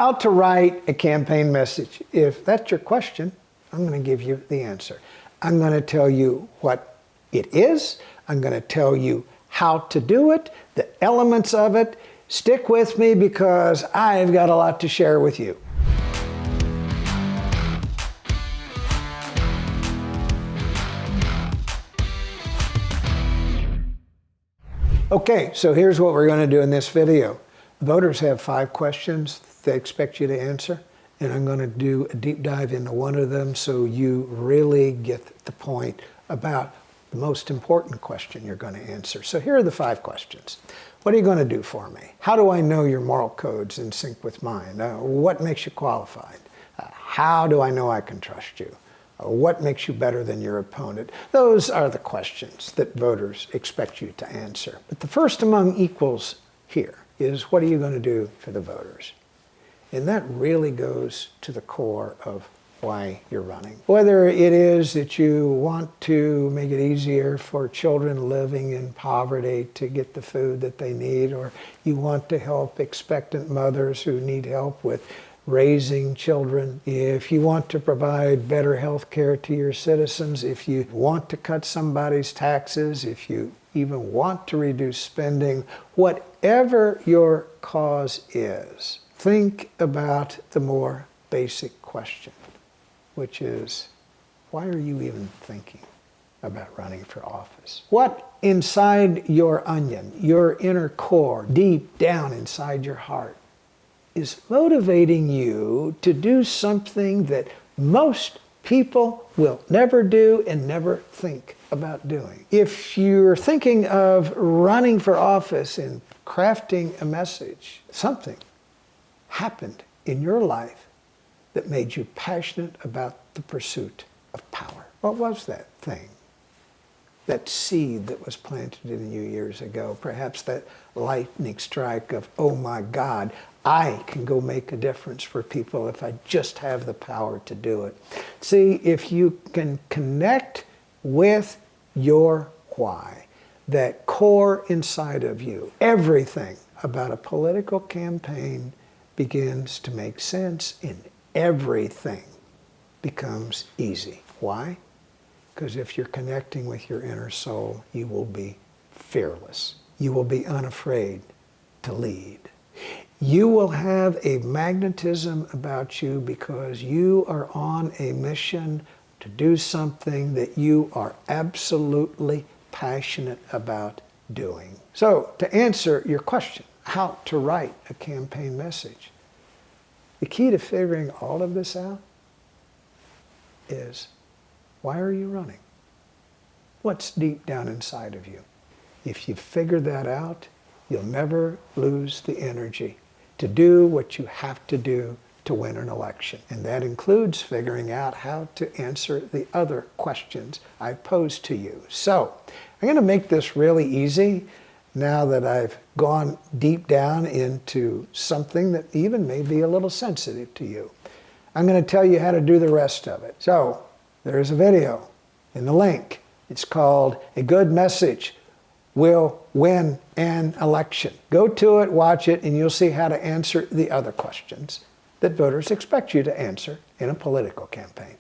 How to write a campaign message. If that's your question, I'm going to give you the answer. I'm going to tell you what it is. I'm going to tell you how to do it, the elements of it. Stick with me because I've got a lot to share with you. Okay, so here's what we're going to do in this video. Voters have 5 questions they expect you to answer, and I'm going to do a deep dive into one of them so you really get the point about the most important question you're going to answer. So here are the 5 questions. What are you going to do for me? How do I know your moral code's in sync with mine? What makes you qualified? How do I know I can trust you? What makes you better than your opponent? Those are the questions that voters expect you to answer. But the first among equals here is, what are you going to do for the voters? And that really goes to the core of why you're running. Whether it is that you want to make it easier for children living in poverty to get the food that they need, or you want to help expectant mothers who need help with raising children, if you want to provide better health care to your citizens, if you want to cut somebody's taxes, if you even want to reduce spending, whatever your cause is, think about the more basic question, which is, why are you even thinking about running for office? What inside your onion, your inner core, deep down inside your heart, is motivating you to do something that most people will never do and never think about doing? If you're thinking of running for office and crafting a message, something happened in your life that made you passionate about the pursuit of power. What was that thing? That seed that was planted in you years ago, perhaps that lightning strike of, oh my God, I can go make a difference for people if I just have the power to do it. See, if you can connect with your why, that core inside of you, everything about a political campaign begins to make sense and everything becomes easy. Why? Because if you're connecting with your inner soul, you will be fearless. You will be unafraid to lead. You will have a magnetism about you because you are on a mission to do something that you are absolutely passionate about doing. So, to answer your question, how to write a campaign message, the key to figuring all of this out is, why are you running? What's deep down inside of you? If you figure that out, you'll never lose the energy to do what you have to do to win an election. And that includes figuring out how to answer the other questions I posed to you. So, I'm going to make this really easy now that I've gone deep down into something that even may be a little sensitive to you. I'm going to tell you how to do the rest of it. So, there's a video in the link. It's called A Good Message Will Win an Election. Go to it, watch it, and you'll see how to answer the other questions that voters expect you to answer in a political campaign.